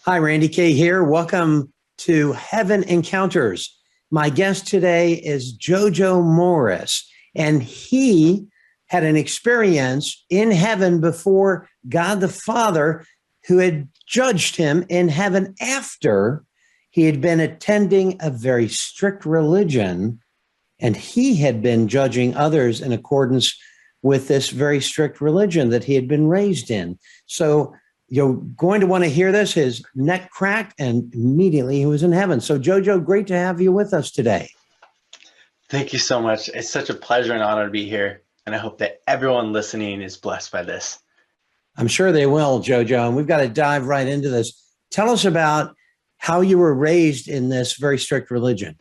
Hi, Randy Kay here. Welcome to Heaven Encounters. My guest today is Jojo Morris, and he had an experience in heaven before God the Father, who had judged him in heaven after he had been attending a very strict religion, and he had been judging others in accordance with this very strict religion that he had been raised in. So you're going to want to hear this. His neck cracked, and immediately he was in heaven. So, Jojo, great to have you with us today. Thank you so much. It's such a pleasure and honor to be here. And I hope that everyone listening is blessed by this. I'm sure they will, Jojo. And we've got to dive right into this. Tell us about how you were raised in this very strict religion.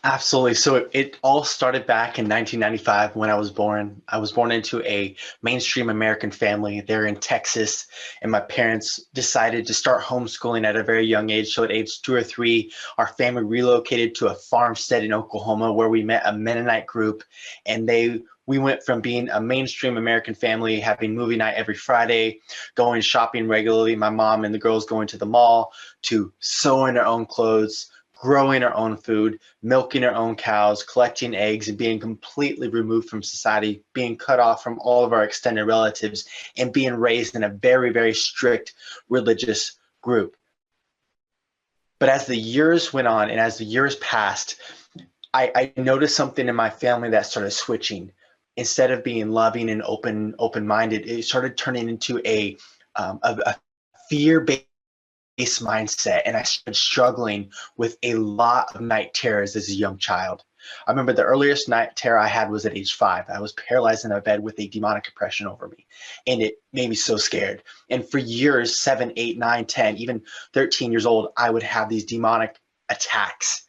Absolutely. So it all started back in 1995 when I was born. I was born into a mainstream American family there in Texas, and my parents decided to start homeschooling at a very young age. So at age 2 or 3, our family relocated to a farmstead in Oklahoma where we met a Mennonite group, and we went from being a mainstream American family, having movie night every Friday, going shopping regularly, my mom and the girls going to the mall, to sewing our own clothes, growing our own food, milking our own cows, collecting eggs, and being completely removed from society, being cut off from all of our extended relatives, and being raised in a very, very strict religious group. But as the years went on and as the years passed, I noticed something in my family that started switching. Instead of being loving and open-minded, it started turning into a fear-based mindset, and I started struggling with a lot of night terrors as a young child. I remember the earliest night terror I had was at age 5. I was paralyzed in a bed with a demonic oppression over me, and it made me so scared. And for years, 7, 8, 9, 10, even 13 years old, I would have these demonic attacks.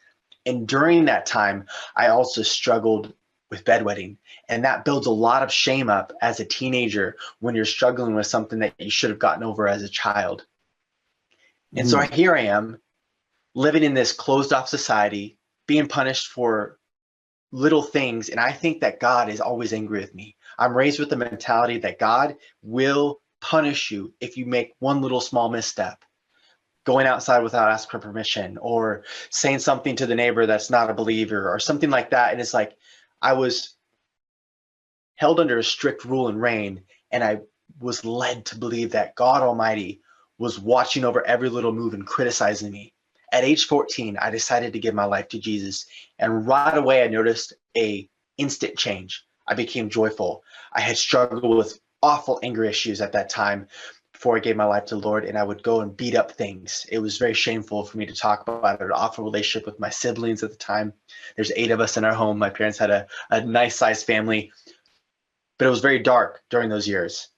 And during that time, I also struggled with bedwetting, and that builds a lot of shame up as a teenager when you're struggling with something that you should have gotten over as a child. And so here I am living in this closed off society, being punished for little things. And I think that God is always angry with me. I'm raised with the mentality that God will punish you if you make one little small misstep, going outside without asking for permission, or saying something to the neighbor that's not a believer, or something like that. And it's like I was held under a strict rule and reign, and I was led to believe that God Almighty was watching over every little move and criticizing me. At age 14, I decided to give my life to Jesus, and right away I noticed a instant change. I became joyful. I had struggled with awful anger issues at that time before I gave my life to the Lord, and I would go and beat up things. It was very shameful for me to talk about an awful relationship with my siblings at the time. There's 8 of us in our home. My parents had a nice sized family, but it was very dark during those years.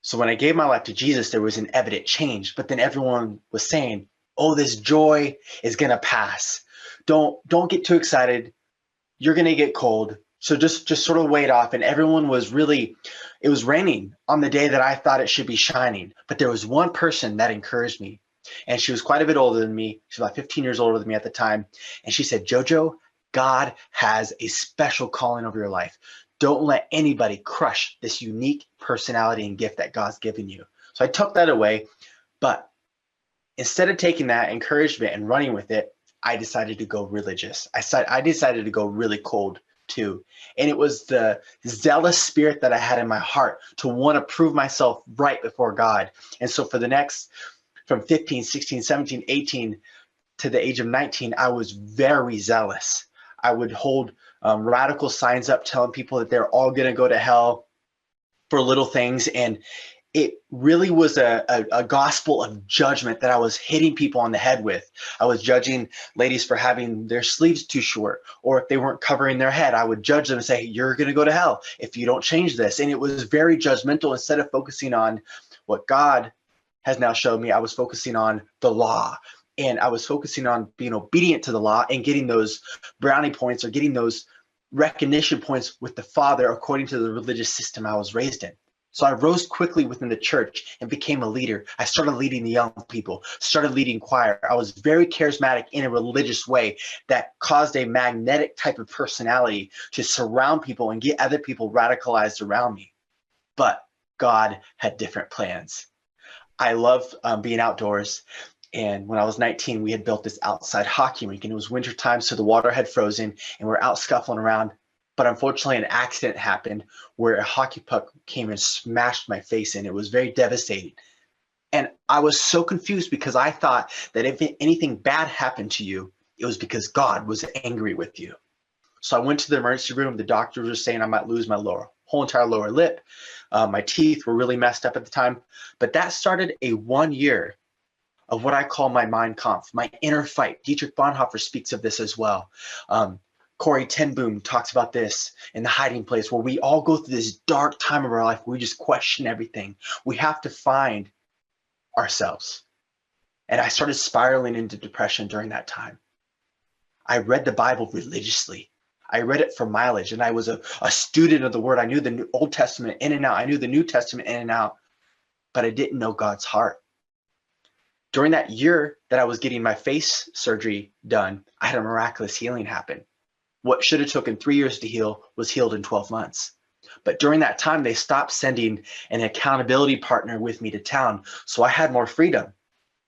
So when I gave my life to Jesus, there was an evident change, but then everyone was saying, oh, this joy is going to pass. Don't get too excited. You're going to get cold. So just sort of wait off. And everyone was really, it was raining on the day that I thought it should be shining. But there was one person that encouraged me, and she was quite a bit older than me. She was about 15 years older than me at the time. And she said, Jojo, God has a special calling over your life. Don't let anybody crush this unique personality and gift that God's given you. So I took that away, but instead of taking that encouragement and running with it, I decided to go religious. I decided to go really cold too. And it was the zealous spirit that I had in my heart to want to prove myself right before God. And so for the next, from 15, 16, 17, 18 to the age of 19, I was very zealous. I would hold radical signs up telling people that they're all going to go to hell for little things. And it really was a gospel of judgment that I was hitting people on the head with. I was judging ladies for having their sleeves too short, or if they weren't covering their head, I would judge them and say, you're going to go to hell if you don't change this. And it was very judgmental. Instead of focusing on what God has now showed me, I was focusing on the law. And I was focusing on being obedient to the law and getting those brownie points, or getting those recognition points with the Father according to the religious system I was raised in. So I rose quickly within the church and became a leader. I started leading the young people, started leading choir. I was very charismatic in a religious way that caused a magnetic type of personality to surround people and get other people radicalized around me. But God had different plans. I love being outdoors. And when I was 19, we had built this outside hockey rink, and it was wintertime, so the water had frozen, and we're out scuffling around. But unfortunately, an accident happened where a hockey puck came and smashed my face in. It was very devastating. And I was so confused because I thought that if anything bad happened to you, it was because God was angry with you. So I went to the emergency room. The doctor was saying I might lose my whole entire lower lip. My teeth were really messed up at the time. But that started a 1 year of what I call my Mein Kampf, my inner fight. Dietrich Bonhoeffer speaks of this as well. Corey ten Boom talks about this in The Hiding Place, where we all go through this dark time of our life where we just question everything. We have to find ourselves. And I started spiraling into depression during that time. I read the Bible religiously. I read it for mileage, and I was a student of the word. I knew the Old Testament in and out. I knew the New Testament in and out, but I didn't know God's heart. During that year that I was getting my face surgery done, I had a miraculous healing happen. What should have taken 3 years to heal was healed in 12 months. But during that time, they stopped sending an accountability partner with me to town, so I had more freedom.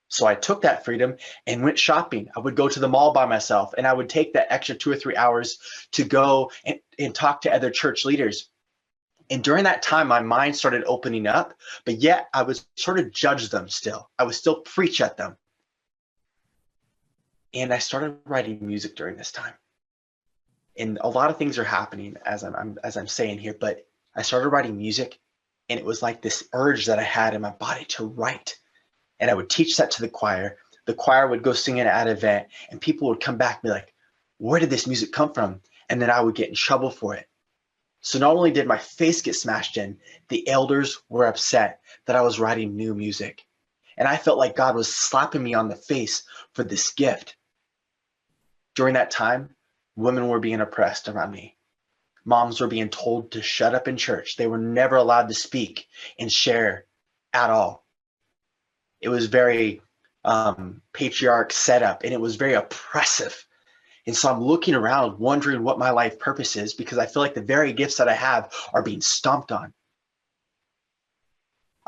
So I took that freedom and went shopping. I would go to the mall by myself, and I would take that extra 2 or 3 hours to go and talk to other church leaders. And during that time, my mind started opening up, but yet I would sort of judge them still. I would still preach at them. And I started writing music during this time. And a lot of things are happening as I'm saying here, but I started writing music, and it was like this urge that I had in my body to write. And I would teach that to the choir. The choir would go sing it at an event, and people would come back and be like, where did this music come from? And then I would get in trouble for it. So not only did my face get smashed in, the elders were upset that I was writing new music. And I felt like God was slapping me on the face for this gift. During that time, women were being oppressed around me. Moms were being told to shut up in church. They were never allowed to speak and share at all. It was very patriarch setup, and it was very oppressive. And so I'm looking around wondering what my life purpose is, because I feel like the very gifts that I have are being stomped on.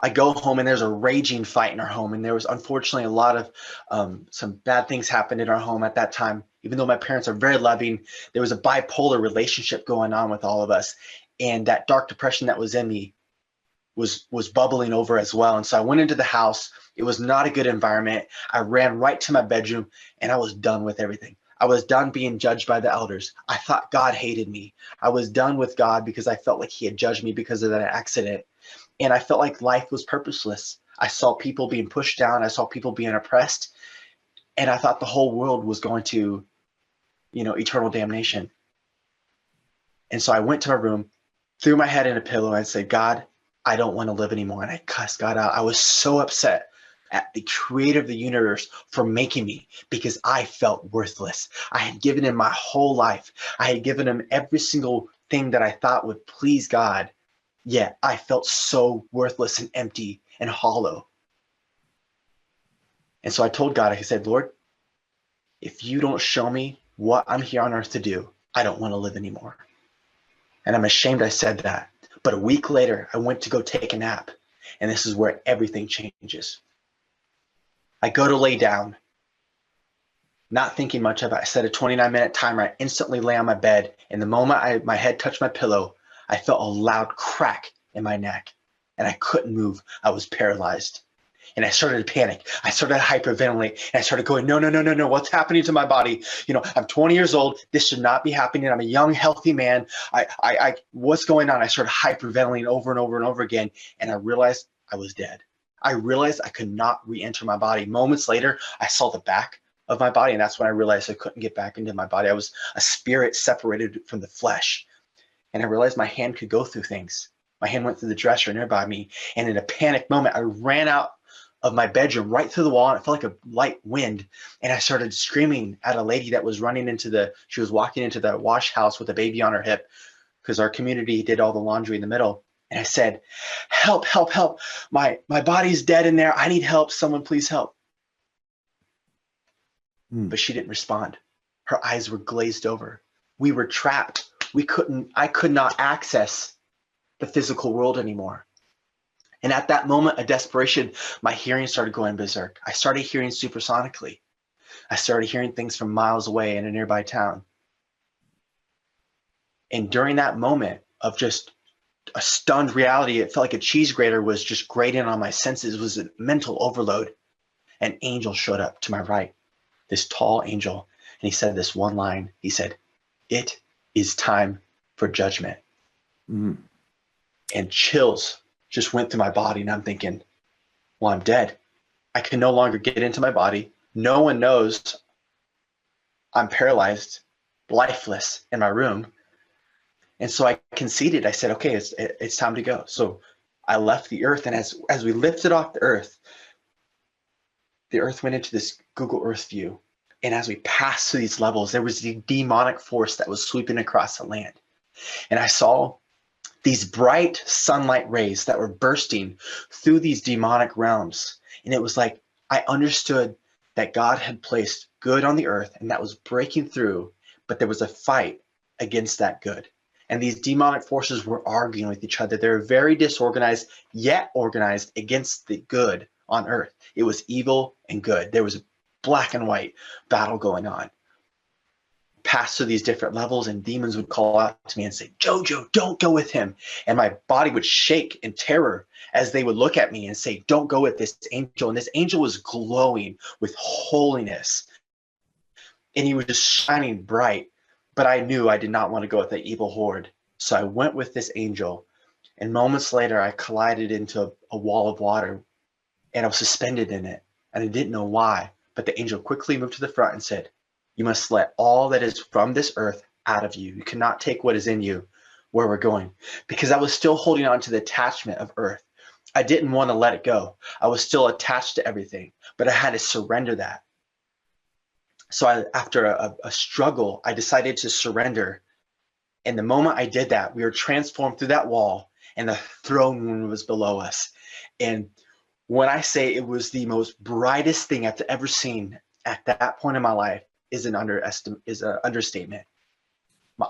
I go home, and there's a raging fight in our home. And there was unfortunately a lot of some bad things happened in our home at that time. Even though my parents are very loving, there was a bipolar relationship going on with all of us. And that dark depression that was in me was bubbling over as well. And so I went into the house. It was not a good environment. I ran right to my bedroom, and I was done with everything. I was done being judged by the elders. I thought God hated me. I was done with God because I felt like he had judged me because of that accident. And I felt like life was purposeless. I saw people being pushed down. I saw people being oppressed. And I thought the whole world was going to, eternal damnation. And so I went to my room, threw my head in a pillow, and said, God, I don't want to live anymore. And I cussed God out. I was so upset at the creator of the universe for making me, because I felt worthless. I had given him my whole life. I had given him every single thing that I thought would please God. Yet I felt so worthless and empty and hollow. And so I told God, I said, Lord, if you don't show me what I'm here on earth to do, I don't want to live anymore. And I'm ashamed I said that. But a week later, I went to go take a nap. And this is where everything changes. I go to lay down, not thinking much of it. I set a 29-minute timer. I instantly lay on my bed. And the moment my head touched my pillow, I felt a loud crack in my neck, and I couldn't move. I was paralyzed. And I started to panic. I started to hyperventilate, and I started going, no, no, no, no, no. What's happening to my body? I'm 20 years old. This should not be happening. I'm a young, healthy man. What's going on? I started hyperventilating over and over and over again. And I realized I was dead. I realized I could not re-enter my body. Moments later, I saw the back of my body. And that's when I realized I couldn't get back into my body. I was a spirit separated from the flesh. And I realized my hand could go through things. My hand went through the dresser nearby me. And in a panic moment, I ran out of my bedroom right through the wall, and it felt like a light wind. And I started screaming at a lady that was she was walking into the wash house with a baby on her hip, because our community did all the laundry in the middle. And I said, help, help, help. My body's dead in there. I need help. Someone please help. But she didn't respond. Her eyes were glazed over. We were trapped. I could not access the physical world anymore. And at that moment of desperation, my hearing started going berserk. I started hearing supersonically. I started hearing things from miles away in a nearby town. And during that moment of just a stunned reality, it felt like a cheese grater was just grating on my senses. It was a mental overload. An angel showed up to my right, this tall angel, and he said this one line. He said, "It is time for judgment." Mm-hmm. And chills just went through my body, and I'm thinking, well, I'm dead. I can no longer get into my body. No one knows I'm paralyzed, lifeless in my room. And so I conceded. I said, okay, it's time to go. So I left the earth. And as we lifted off the earth went into this Google Earth view. And as we passed through these levels, there was the demonic force that was sweeping across the land. And I saw these bright sunlight rays that were bursting through these demonic realms. And it was like I understood that God had placed good on the earth and that was breaking through, but there was a fight against that good. And these demonic forces were arguing with each other. They were very disorganized, yet organized against the good on earth. It was evil and good. There was a black and white battle going on. Pass through these different levels, and demons would call out to me and say, "Jojo, don't go with him." And my body would shake in terror as they would look at me and say, "Don't go with this angel." And this angel was glowing with holiness, and he was just shining bright. But I knew I did not want to go with the evil horde. So I went with this angel, and moments later, I collided into a wall of water, and I was suspended in it, and I didn't know why. But the angel quickly moved to the front and said, "You must let all that is from this earth out of you. You cannot take what is in you where we're going." Because I was still holding on to the attachment of earth. I didn't want to let it go. I was still attached to everything, but I had to surrender that. So after a struggle, I decided to surrender. And the moment I did that, we were transformed through that wall, and the throne room was below us. And when I say it was the most brightest thing I've ever seen at that point in my life, is an understatement.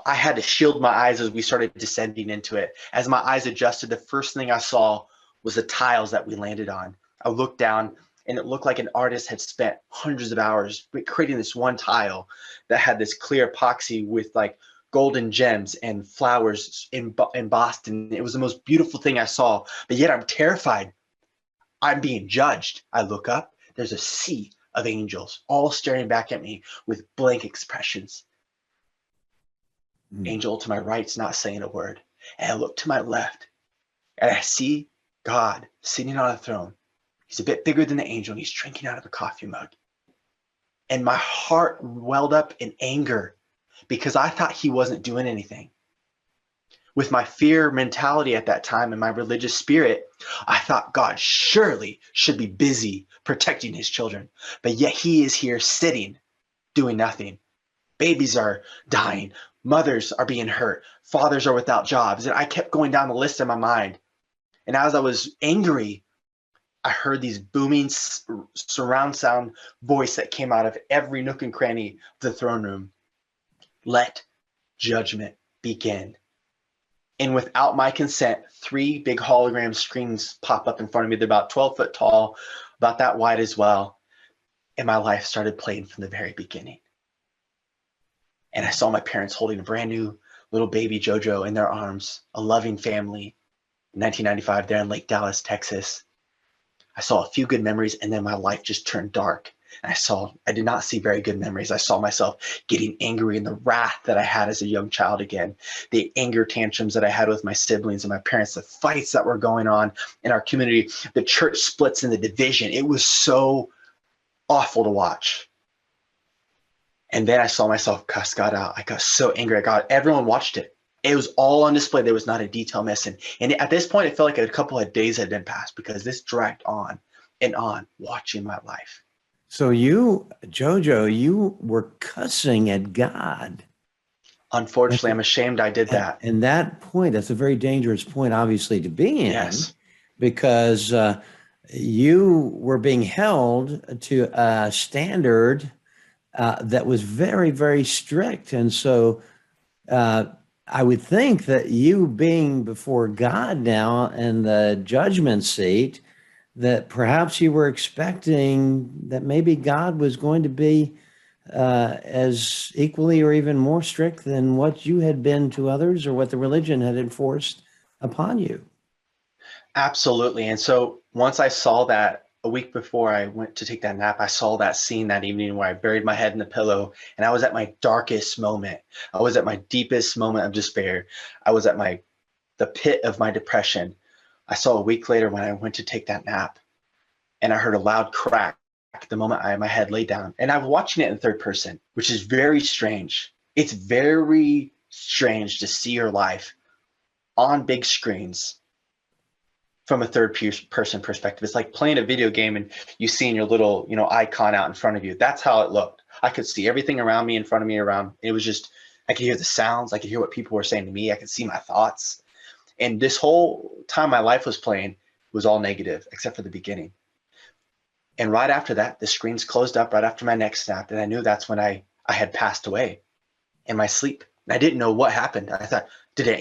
I had to shield my eyes as we started descending into it. As my eyes adjusted, the first thing I saw was the tiles that we landed on. I looked down, and it looked like an artist had spent hundreds of hours creating this one tile that had this clear epoxy with like golden gems and flowers embossed. And it was the most beautiful thing I saw, but yet I'm terrified. I'm being judged. I look up, there's a sea of angels all staring back at me with blank expressions. Angel to my right's not saying a word. And I look to my left, and I see God sitting on a throne. He's a bit bigger than the angel, and he's drinking out of a coffee mug. And my heart welled up in anger because I thought he wasn't doing anything. With my fear mentality at that time and my religious spirit, I thought God surely should be busy protecting his children. But yet he is here sitting, doing nothing. Babies are dying. Mothers are being hurt. Fathers are without jobs. And I kept going down the list in my mind. And as I was angry, I heard these booming surround sound voice that came out of every nook and cranny of the throne room. Let judgment begin. And without my consent, 3 big hologram screens pop up in front of me. They're about 12 foot tall, about that wide as well. And my life started playing from the very beginning. And I saw my parents holding a brand new little baby Jojo in their arms, a loving family. In 1995, there in Lake Dallas, Texas. I saw a few good memories, and then my life just turned dark. And I did not see very good memories. I saw myself getting angry and the wrath that I had as a young child again, the anger tantrums that I had with my siblings and my parents, the fights that were going on in our community, the church splits and the division. It was so awful to watch. And then I saw myself cuss God out. I got so angry at God. Everyone watched it. It was all on display. There was not a detail missing. And at this point, it felt like a couple of days had been passed because this dragged on and on, watching my life. So you, Jojo, you were cussing at God. Unfortunately, I'm ashamed I did that. And that point, that's a very dangerous point, obviously, to be in. Yes. Because you were being held to a standard that was very, very strict. And so I would think that you being before God now in the judgment seat, that perhaps you were expecting that maybe God was going to be as equally or even more strict than what you had been to others or what the religion had enforced upon you. Absolutely. And so once I saw that a week before I went to take that nap, I saw that scene that evening where I buried my head in the pillow and I was at my darkest moment. I was at my deepest moment of despair. I was at the pit of my depression. I saw a week later when I went to take that nap and I heard a loud crack the moment my head laid down. And I was watching it in third person, which is very strange. It's very strange to see your life on big screens from a third person perspective. It's like playing a video game and you seeing your little, icon out in front of you. That's how it looked. I could see everything around me, in front of me, around. It was just, I could hear the sounds. I could hear what people were saying to me. I could see my thoughts. And this whole time my life was playing was all negative, except for the beginning. And right after that, the screens closed up right after my next snap. And I knew that's when I had passed away in my sleep. And I didn't know what happened. I thought, did an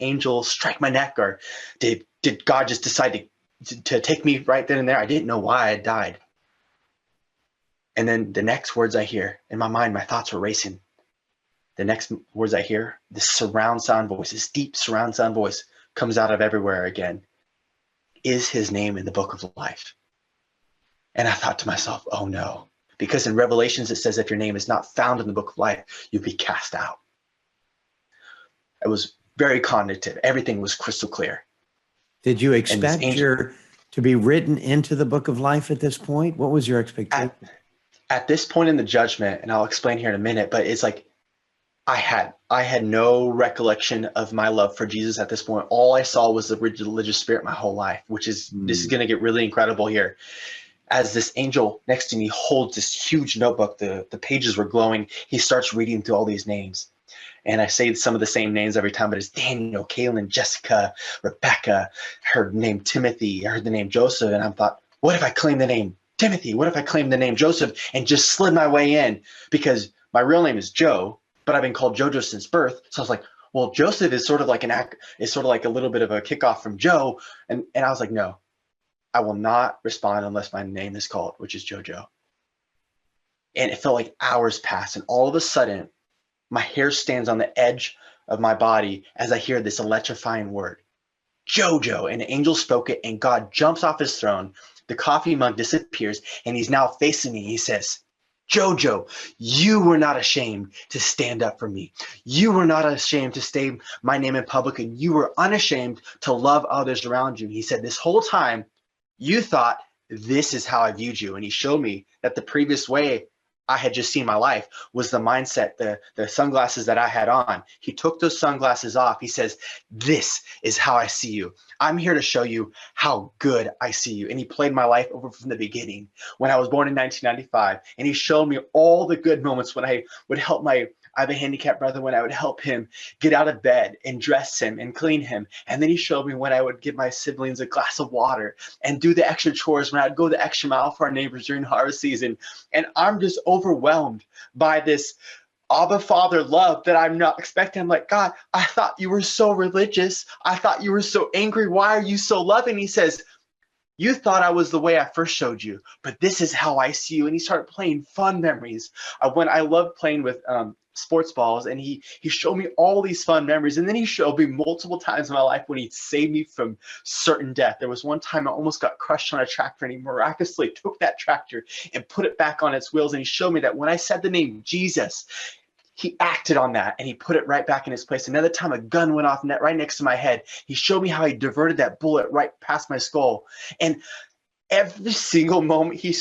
angel strike my neck, or did God just decide to take me right then and there? I didn't know why I had died. And then the next words I hear in my mind, my thoughts were racing. The next words I hear, this surround sound voice, this deep surround sound voice comes out of everywhere again. Is his name in the book of life? And I thought to myself, oh no. Because in Revelations, it says if your name is not found in the book of life, you'll be cast out. It was very cognitive. Everything was crystal clear. Did you expect to be written into the book of life at this point? What was your expectation? At this point in the judgment, and I'll explain here in a minute, but it's like I had no recollection of my love for Jesus at this point. All I saw was the religious spirit my whole life, which is, this is going to get really incredible here. As this angel next to me holds this huge notebook, the pages were glowing. He starts reading through all these names. And I say some of the same names every time, but it's Daniel, Kaylin, Jessica, Rebecca, I heard the name Timothy, I heard the name Joseph, and I thought, what if I claim the name Timothy? What if I claim the name Joseph and just slid my way in? Because my real name is Joe, but I've been called JoJo since birth. So I was like, well, Joseph is sort of like a little bit of a kickoff from Joe. And I was like, no, I will not respond unless my name is called, which is JoJo. And it felt like hours passed. And all of a sudden, my hair stands on the edge of my body as I hear this electrifying word, JoJo. And the angel spoke it, and God jumps off his throne. The coffee mug disappears, and he's now facing me. He says, JoJo, you were not ashamed to stand up for me. You were not ashamed to state my name in public, and you were unashamed to love others around you. He said, this whole time, you thought this is how I viewed you. And he showed me that the previous way I had just seen my life was the mindset, the sunglasses that I had on. He took those sunglasses off. He says, this is how I see you. I'm here to show you how good I see you. And he played my life over from the beginning when I was born in 1995. And he showed me all the good moments when I would help I have a handicapped brother, when I would help him get out of bed and dress him and clean him. And then he showed me when I would give my siblings a glass of water and do the extra chores, when I'd go the extra mile for our neighbors during harvest season. And I'm just overwhelmed by this Abba Father love that I'm not expecting. I'm like, God, I thought you were so religious. I thought you were so angry. Why are you so loving? He says, you thought I was the way I first showed you, but this is how I see you. And he started playing fun memories of when I loved playing with sports balls, and he showed me all these fun memories. And then he showed me multiple times in my life when he saved me from certain death. There was one time I almost got crushed on a tractor, and he miraculously took that tractor and put it back on its wheels. And he showed me that when I said the name Jesus, he acted on that and he put it right back in its place. Another time a gun went off right next to my head. He showed me how he diverted that bullet right past my skull. And every single moment he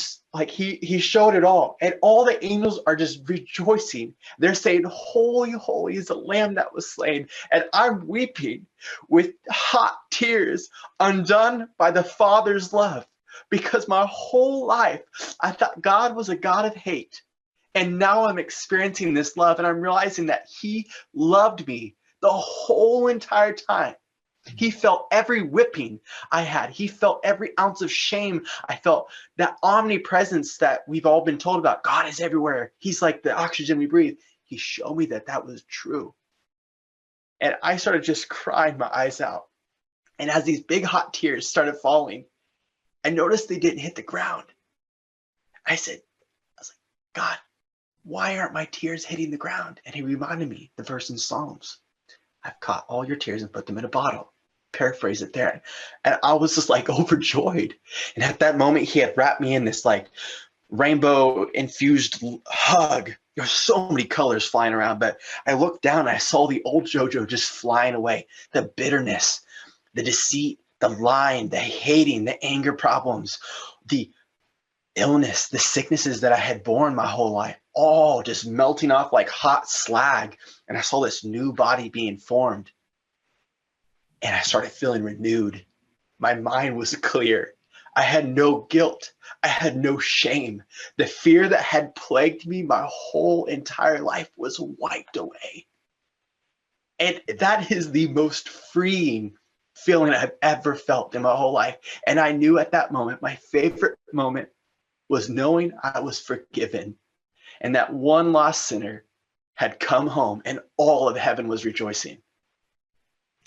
showed it all. And all the angels are just rejoicing. They're saying, holy, holy is the Lamb that was slain. And I'm weeping with hot tears, undone by the Father's love. Because my whole life, I thought God was a God of hate. And now I'm experiencing this love, and I'm realizing that he loved me the whole entire time. He felt every whipping I had. He felt every ounce of shame. I felt that omnipresence that we've all been told about. God is everywhere. He's like the oxygen we breathe. he showed me that that was true. And I started just crying my eyes out. And as these big hot tears started falling, I noticed they didn't hit the ground. I was like, God, why aren't my tears hitting the ground? And he reminded me the verse in Psalms, I've caught all your tears and put them in a bottle. Paraphrase it there. And I was just like overjoyed. And at that moment, he had wrapped me in this like rainbow infused hug. There were so many colors flying around, but I looked down and I saw the old JoJo just flying away. The bitterness, the deceit, the lying, the hating, the anger problems, the illness, the sicknesses that I had borne my whole life, all just melting off like hot slag. And I saw this new body being formed. And I started feeling renewed. My mind was clear. I had no guilt. I had no shame. The fear that had plagued me my whole entire life was wiped away. And that is the most freeing feeling I've ever felt in my whole life. And I knew at that moment, my favorite moment was knowing I was forgiven and that one lost sinner had come home and all of heaven was rejoicing.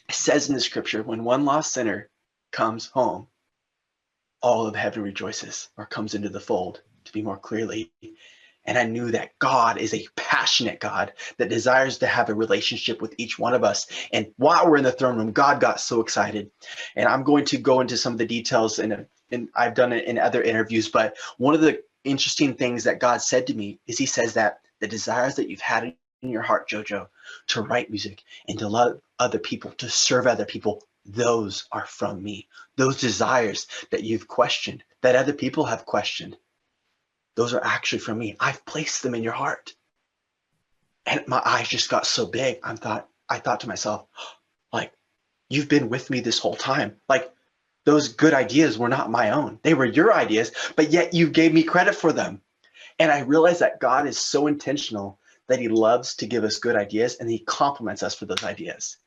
It says in the scripture, when one lost sinner comes home, all of heaven rejoices, or comes into the fold, to be more clearly. And I knew that God is a passionate God that desires to have a relationship with each one of us. And while we're in the throne room, God got so excited. And I'm going to go into some of the details, and I've done it in other interviews, but one of the interesting things that God said to me is he says that the desires that you've had in your heart, JoJo, to write music and to love other people, to serve other people, those are from me. Those desires that you've questioned, that other people have questioned, those are actually from me. I've placed them in your heart. And my eyes just got so big. I thought to myself, like, you've been with me this whole time. Like, those good ideas were not my own. They were your ideas, but yet you gave me credit for them. And I realized that God is so intentional that he loves to give us good ideas and he compliments us for those ideas.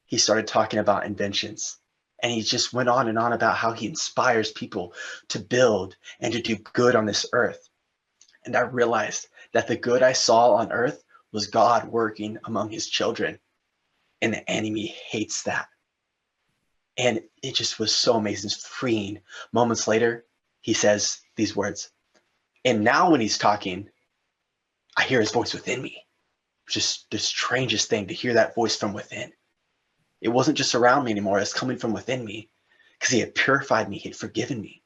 He started talking about inventions, and he just went on and on about how he inspires people to build and to do good on this earth. And I realized that the good I saw on earth was God working among his children, and the enemy hates that. And it just was so amazing, freeing. Moments later, he says these words. And now when he's talking, I hear his voice within me. Just the strangest thing to hear that voice from within. It wasn't just around me anymore. It was coming from within me because he had purified me. He had forgiven me.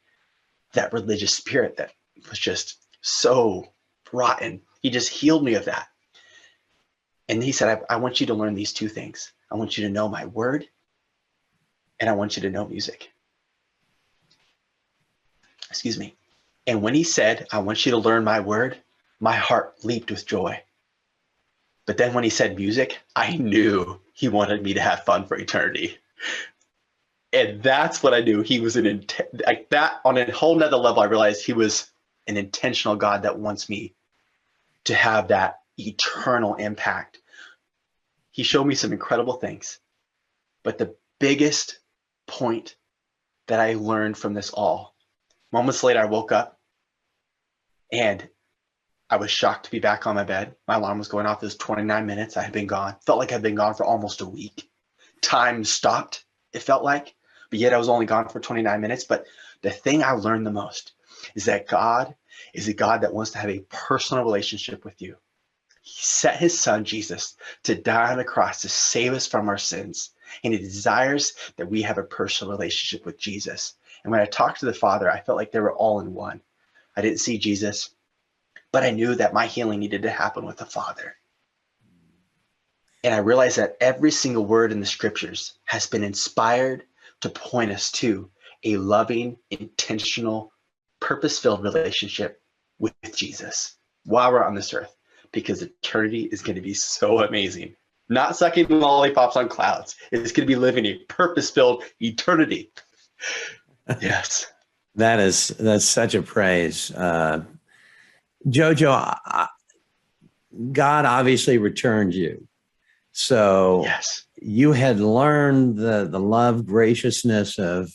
That religious spirit that was just so rotten. He just healed me of that. And he said, I want you to learn these two things. I want you to know my word, and I want you to know music. Excuse me. And when he said, I want you to learn my word, my heart leaped with joy. But then when he said music, I knew he wanted me to have fun for eternity. And that's what I knew. He was like that on a whole nother level. I realized he was an intentional God that wants me to have that eternal impact. He showed me some incredible things. But the biggest point that I learned from this all, moments later, I woke up and I was shocked to be back on my bed. My alarm was going off. It was 29 minutes. I had been gone. Felt like I'd been gone for almost a week. Time stopped, it felt like, but yet I was only gone for 29 minutes. But the thing I learned the most is that God is a God that wants to have a personal relationship with you. He sent his son, Jesus, to die on the cross to save us from our sins. And he desires that we have a personal relationship with Jesus. And when I talked to the Father, I felt like they were all in one. I didn't see Jesus, but I knew that my healing needed to happen with the Father. And I realized that every single word in the scriptures has been inspired to point us to a loving, intentional, purpose-filled relationship with Jesus while we're on this earth, because eternity is going to be so amazing. Not sucking lollipops on clouds. It's going to be living a purpose-filled eternity. Yes. That's such a praise. Jojo, God obviously returned you. So yes, you had learned the love, graciousness of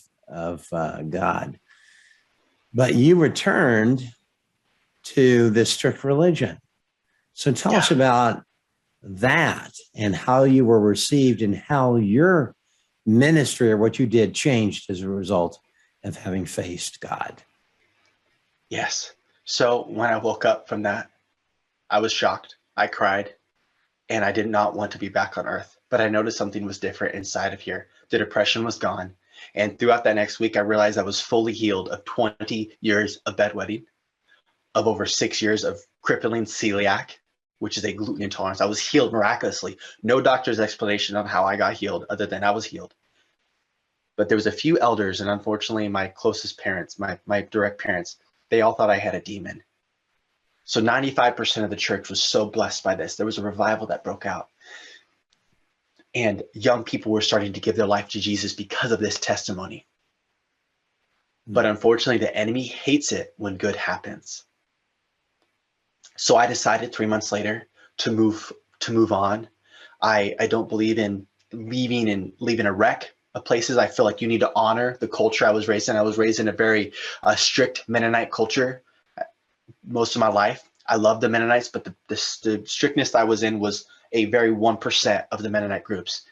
God, but you returned to this strict religion. So tell us about that and how you were received and how your ministry or what you did changed as a result of having faced God. Yes. So when I woke up from that, I was shocked. I cried, and I did not want to be back on earth. But I noticed something was different inside of here. The depression was gone. And throughout that next week, I realized I was fully healed of 20 years of bedwetting, of over 6 years of crippling celiac, which is a gluten intolerance. I was healed miraculously. No doctor's explanation of how I got healed other than I was healed. But there was a few elders, and unfortunately my closest parents, my direct parents, they all thought I had a demon. So 95% of the church was so blessed by this. There was a revival that broke out. And young people were starting to give their life to Jesus because of this testimony. But unfortunately, the enemy hates it when good happens. So I decided 3 months later to move on. I don't believe in leaving a wreck of places. I feel like you need to honor the culture I was raised in. I was raised in a very strict Mennonite culture most of my life. I love the Mennonites, but the strictness I was in was a very 1% of the Mennonite groups.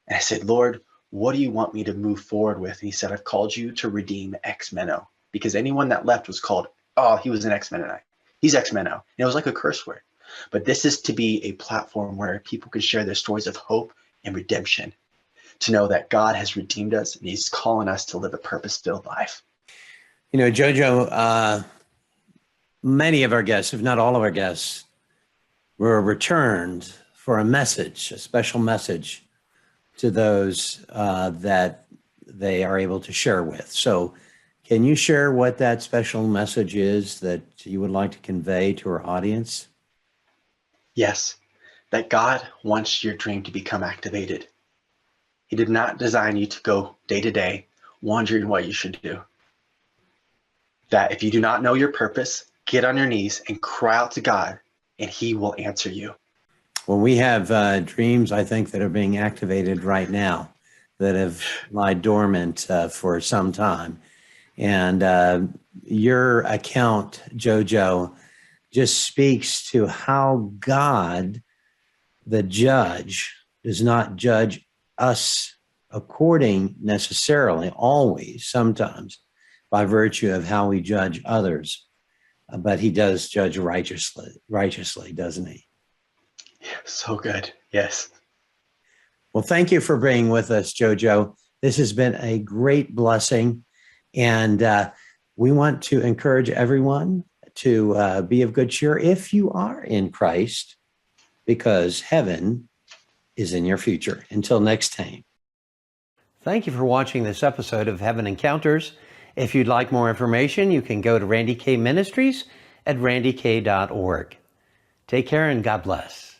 And I said, Lord, what do you want me to move forward with? And he said, I've called you to redeem ex-Menno, because anyone that left was called, oh, he was an ex-Mennonite. He's ex-Menno. And it was like a curse word. But this is to be a platform where people can share their stories of hope and redemption, to know that God has redeemed us and he's calling us to live a purpose-filled life. You know, Jojo, many of our guests, if not all of our guests, were returned for a message, a special message to those that they are able to share with. So can you share what that special message is that you would like to convey to our audience? Yes, that God wants your dream to become activated. He did not design you to go day to day wondering what you should do. That if you do not know your purpose, get on your knees and cry out to God, and he will answer you. Well, we have dreams, I think, that are being activated right now that have lied dormant for some time. And your account, Jojo, just speaks to how God, the judge, does not judge us according necessarily, always, sometimes, by virtue of how we judge others. But he does judge righteously, doesn't he? So good. Yes. Well, thank you for being with us, Jojo. This has been a great blessing. And we want to encourage everyone to be of good cheer if you are in Christ, because heaven is in your future. Until next time. Thank you for watching this episode of Heaven Encounters. If you'd like more information, you can go to Randy K Ministries at randyk.org. Take care and God bless.